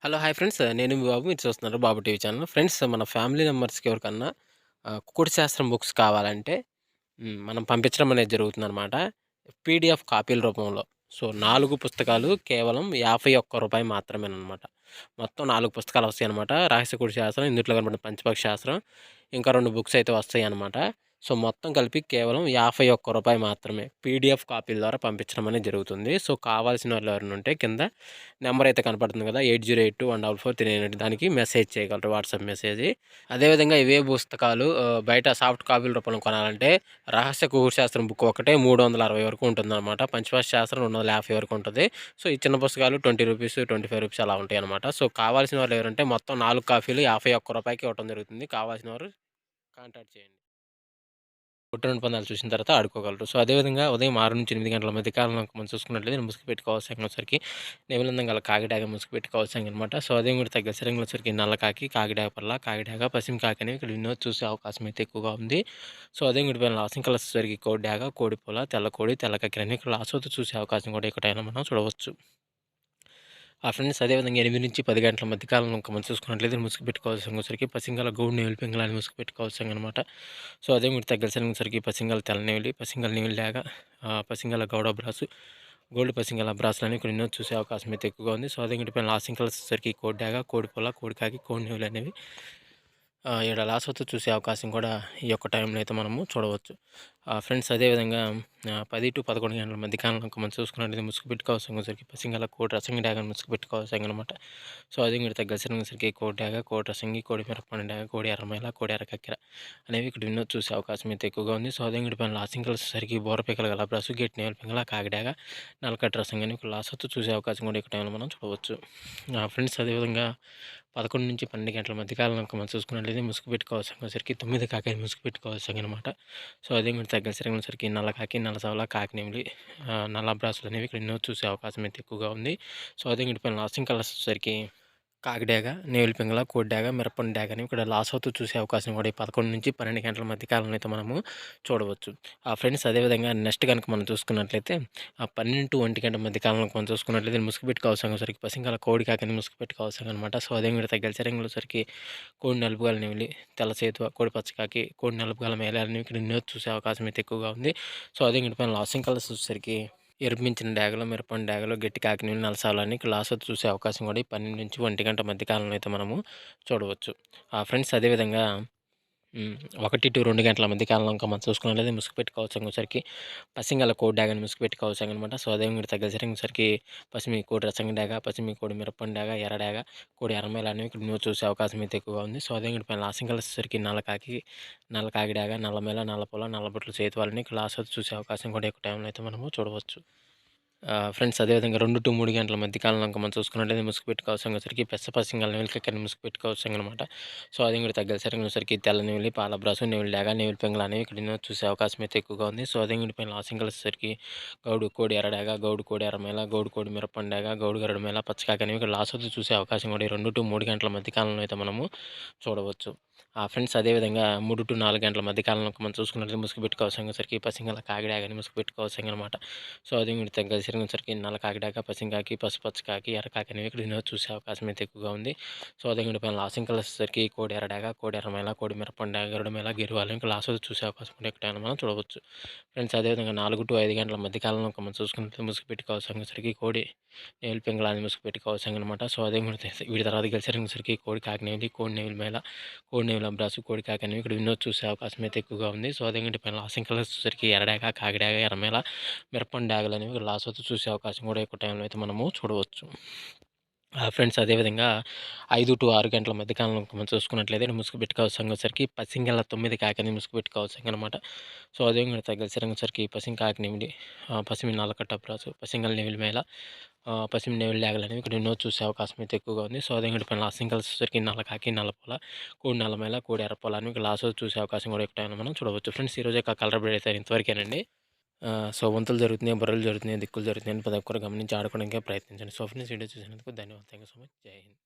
Hello! Hi friends. నేను మీ బాబు. మీరు చూస్తున్నారు బాబు టీవీ ఛానల్. ఫ్రెండ్స్ మన ఫ్యామిలీ మెంబర్స్‌కి ఎవరికన్నా కుకుడు శాస్త్రం బుక్స్ కావాలంటే మనం పంపించడం అనేది జరుగుతుందనమాట. పీడీఎఫ్ కాపీల రూపంలో. సో, 4 పుస్తకాలు కేవలం రూ. 51 మాత్రమేననమాట. మొత్తం 4 పుస్తకాలు వస్తాయనమాట. రహస్య కుడి శాస్త్రం, ఇందుట్లో కనపడిన పంచపక్షి శాస్త్రం, ఇంకా 2 బుక్స్ అయితే వస్తాయనమాట. సో, మొత్తం కలిపి కేవలం రూ. 51 మాత్రమే. పీడీఎఫ్ కాపీల ద్వారా పంపించడం అనేది జరుగుతుంది. సో, కావాల్సిన వాళ్ళు ఎవరైనా ఉంటే కింద నెంబర్ అయితే కనపడుతుంది కదా! 8082144398 దానికి మెసేజ్ చేయగలరు. WhatsApp message. అదేవిధంగా ఇవే పుస్తకాలు బయట సాఫ్ట్ కాపీల రూపంలో కొనాలంటే రహస్య కుకుడు శాస్త్రం బుక్ ఒకటే 360 వరకు ఉంటుందన్నమాట. పంచపక్షి శాస్త్రం 250 వరకు ఉంటది. సో, ఈ చిన్న పుస్తకాలు రూ. 20, రూ. 25 అలా ఉంటాయన్నమాట. సో, కావాల్సిన వాళ్ళు ఎవరంటే మొత్తం 4 కాపీలు రూ. 51కి ఇవ్వటం జరుగుతుంది. కావాల్సిన వారు కాంటాక్ట్ చేయండి. పుట్టిన ఒప్పందాలు చూసిన తర్వాత ఆడుకోగలరు. సో, అదేవిధంగా ఉదయం 6-8 గంటల మధ్య కాలంలో మనం చూసుకున్నట్లయితే ముసుగు పెట్టుకోవాల్సిన సంగమేసరికి నెమిలిందం గల కాకిడాగ ముసుగు పెట్టుకోవాల్సిన అనమాట. సో, అదే కూడా తగ్గ వచ్చరికి నల్ల కాకి, కాకిడాగ పల్ల, కాకిడాగ, పసిమి కాకి అనేవి ఇక్కడ ఎన్నో చూసే అవకాశం అయితే ఎక్కువగా ఉంది. సో, అదే కూడా పైన లాసింగ్ కలర్స్ వచ్చేసరికి కోడి డాగ, కోడి పొల, తెల్ల కోడి, తెల్ల కాకి అనేవి ఇక్కడ లాస్ట్ చూసే అవకాశం కూడా ఎక్కడైనా మనం చూడవచ్చు. ఫ్రెండ్స్ అదేవిధంగా 8-10 గంటల మధ్య కాలంలో ఇంకా మనం చూసుకున్నట్లయితే ముసుగు పెట్టుకోవాల్సరికి పసింగల గౌడు నేవులు పింగళాన్ని ముసుగు పెట్టుకోవాల్సిందనమాట. సో, అదే మీరు తగ్గసరికి పసింగల తెల్లనేవిలి, పసింగల నేవిలి డాగ, పసింగల గౌడ బ్రాసు, గోల్డ్ పసింగల బ్రాసులని కొన్ని ఎన్నో చూసే అవకాశం అయితే ఎక్కువగా ఉంది. సో, అదే పైన లాసింగ్ కలర్స్ వచ్చేసరికి కోడి డాగ, కోడి పొల, కోడి కాకి, కోడి నేవులు అనేవి ఈడ లాసోతో చూసే అవకాశం కూడా ఈ యొక్క టైంలో అయితే మనము చూడవచ్చు. ఫ్రెండ్స్ అదేవిధంగా 10-11 గంటల మధ్య కాలంలో మనం చూసుకున్నట్లయితే ముసుగు పెట్టుకోవాల్సరికి పసింగల కోడి రసంగి డాగని ముసుగు పెట్టుకోవాల్సిందనమాట. సో, అది మీరు తగ్గసరికి కోడి డాగ, కోడి రసంగి, కోడి మిరపండి డాగ, కోడి ఎర్రమైల, కోడి ఎర్రకక్కెర అనేవి ఇక్కడ ఎన్నో చూసే అవకాశం అయితే ఎక్కువగా ఉంది. సో, అదే పైన లాసింగ్ వచ్చేసరికి బోర పిక్కల గల బ్రసు, గేట్ నేల పింగళ, కాకిడాగ, నల్లకట్ట రసంగి అని లాసోతో చూసే అవకాశం కూడా ఈ టైంలో మనం చూడవచ్చు. ఫ్రెండ్స్ అదేవిధంగా 11-12 గంటల మధ్య కాలంలో మనం చూసుకున్నట్లయితే ముసుగు పెట్టుకోవాల్సరికి 9 కాకి ముసుగు పెట్టుకోవాల్సిందనమాట. సో, అదే మీరు తగ్గసరికి నల్ల కాకి, నల్ల సవల, కాకినెమిలి, నల్ల బ్రాసులు అనేవి ఇక్కడ ఎన్నో చూసే అవకాశం అయితే ఎక్కువగా ఉంది. సో, అదే పైన లాస్టింగ్ కలర్స్ వచ్చేసరికి కాకి డాగ, నేవిలి పింగళ, కోడి డాగ, మిరపండు డాగ అని ఇక్కడ లాస్ అవుతూ చూసే అవకాశం కూడా ఈ 11-12 గంటల మధ్య కాలంలో అయితే మనము చూడవచ్చు. ఫ్రెండ్స్ అదేవిధంగా నెక్స్ట్ కనుక మనం చూసుకున్నట్లయితే 12-1 గంటల మధ్య కాలంలో మనం చూసుకున్నట్లయితే ముసుగు పెట్టుకోవాల్సరికి పసింగల కోడి కాకని ముసుగు పెట్టుకోవాల్సిన అనమాట. సో, అదే మీరు తగ్గసరికి కోడి నలుపుగల నెమిలి, తెల్ల సేతువ, కోడి పచ్చకాకి, కోడి నలుపుగల మేళాలని ఇక్కడ ఎన్నో చూసే అవకాశం అయితే ఎక్కువగా ఉంది. సో, అదే పైన లాసింగ్ కలర్స్ వచ్చేసరికి ఎరుపించిన డాగలు, మిరపండు డాగలు, గట్టి కాకినీళ్ళు, నలసాలని లాసోతో చూసే అవకాశం కూడా ఈ 12-1 గంట మధ్య కాలంలో అయితే మనము చూడవచ్చు. ఫ్రెండ్స్ అదేవిధంగా 1-2 గంటల మధ్య కాలంలో ఇంకా మనం చూసుకున్నట్లయితే ముసుగు పెట్టుకోవాల్సరికి పసింగల కోడి డాగని ముసుగు పెట్టుకోవాల్సనమాట. సో, అదే మీరు తగ్గసరికి పసిమి కోడి రసంగి డాగ, పసిమి కోడి మిరపండు డాగ, ఎర్ర డాగ, కోడి ఎర్రమేల అనేవి ఇక్కడ నువ్వు చూసే అవకాశం అయితే ఎక్కువగా ఉంది. సో, అదే పైన లాసింగ్ కలర్స్ వచ్చేసరికి నల్ల కాకి డాగ, నల్లమేల, నల్లపొల, నల్లబొట్లు చేతువాలని లాసోతో చూసే అవకాశం కూడా ఎక్కువ టైంలో అయితే మనము చూడవచ్చు. ఫ్రెండ్స్ అదేవిధంగా 2-3 గంటల మధ్య కాలంలో మనం చూసుకున్నట్లయితే ముసుగు పెట్టుకోవాల్సరికి పెద్ద పసింగల నెమిలికక్కని ముసుగు పెట్టుకోవాల్సిందనమాట. సో, అది కూడా తగ్గసరికి తెల్ల నెమిలి, పాల బ్రాసు, నెమిలి డాగ, నెమిలి పింగళ అనేవి ఇక్కడ ఎన్నో చూసే అవకాశం అయితే ఎక్కువగా ఉంది. సో, అదే పైన లాసింగ్ వచ్చేసరికి గౌడు కోడి ఎర్ర డాగ, గౌడు కోడి ఎర్రమేల, గౌడు కోడి మిరపండు డాగ, గౌడు గరుడు మేల, పచ్చకాకి అనేవి ఇక్కడ లాసోతో చూసే అవకాశం కూడా ఈ 2-3 గంటల మధ్య కాలంలో అయితే మనము చూడవచ్చు. ఫ్రెండ్స్ అదేవిధంగా 3-4 గంటల మధ్య కాలంలో మనం చూసుకున్నట్లయితే ముసుగు పెట్టుకోవాల్సరికి పసింగల కాకిడాగని ముసుగు పెట్టుకోవాల్సిందనమాట. సో, అది మీరు తగ్గసరికి నల్ల కాకిడాక, పసింగాకి, పసుపచ్చ కాకి, ఎర్ర కాకి అనేవి ఇక్కడ ఎన్నో చూసే అవకాశం అయితే ఎక్కువగా ఉంది. సో, అదే పైన లాసింగ్ కలర్స్ వచ్చేసరికి కోడి ఎర్రడాగ, కోడి ఎర్రమేల, కోడి మిరపండు డాగ, గరుడ మేల, గిరివాలు ఇంకా లాస్ట్ చూసే అవకాశం కూడా ఎక్కడైనా మనం చూడవచ్చు. ఫ్రెండ్స్ అదేవిధంగా 4-5 గంటల మధ్య కాలంలో మనం చూసుకున్నట్లయితే ముసుగు పెట్టుకోవాల్సరికి కోడి నేవిలి పింగళాన్ని ముసుగు పెట్టుకోవాల్సిందనమాట. సో, అదే వీటి తర్వాత గెలిసరికి కోడి కాకినేవిలి, కోడి నేవిలి మేల, కోడి నేవిలి అబ్రాసు, కోడి కాకి అనేవి ఇక్కడ ఎన్నో చూసే అవకాశం అయితే ఎక్కువగా ఉంది. సో, అదే పైన లాసింగ్ కలర్స్ వచ్చేసరికి ఎర్రడాగ, కాకిడాగ, ఎర్రమేల, మిరపండు డాగలు అనేవి లాస్ట్ అవుతూ చూసే అవకాశం కూడా ఎక్కువ టైంలో అయితే మనము చూడవచ్చు. ఫ్రెండ్స్ అదేవిధంగా 5-6 గంటల మధ్య కాలంలో మనం చూసుకున్నట్లయితే ముసుగు పెట్టుకోవాల్సరికి పసింగల 9 కాకని ముసుగు పెట్టుకోవాల్సిందనమాట. సో, అదే తగ్గసరికి పసింగ కాకినెమిలి, పసిమి నల్లకట్ట బ్రాసు, పసింగల నెమిలి మేల, పసిమి నెమిలి డాగలు అనేవి ఇక్కడ ఎన్నో చూసే అవకాశం అయితే ఎక్కువగా ఉంది. సో, అదే పైన లాస్టింగ్ వచ్చేసరికి నల్ల కాకి, నల్లపొల, కోడి నల్లమేల, కోడి ఎర్రపొల అని లాస్ట్ చూసే అవకాశం కూడా ఎక్కువ మనం చూడవచ్చు. ఫ్రెండ్స్ ఈరోజు యొక్క కలర్ బ్రేడ్ అయితే ఇంతవరకేనండి. సో, వంతులు జరుగుతున్నాయి, బుర్రలు జరుగుతున్నాయి, దిక్కులు జరుగుతున్నాయని ప్రతి ఒక్కరు గమనించి ఆడుకోవడానికే ప్రయత్నించండి. సో, ఫ్రెండ్స్ వీడియో చూసినందుకు ధన్యవాదాలు. Thank you so much. జై హింద్.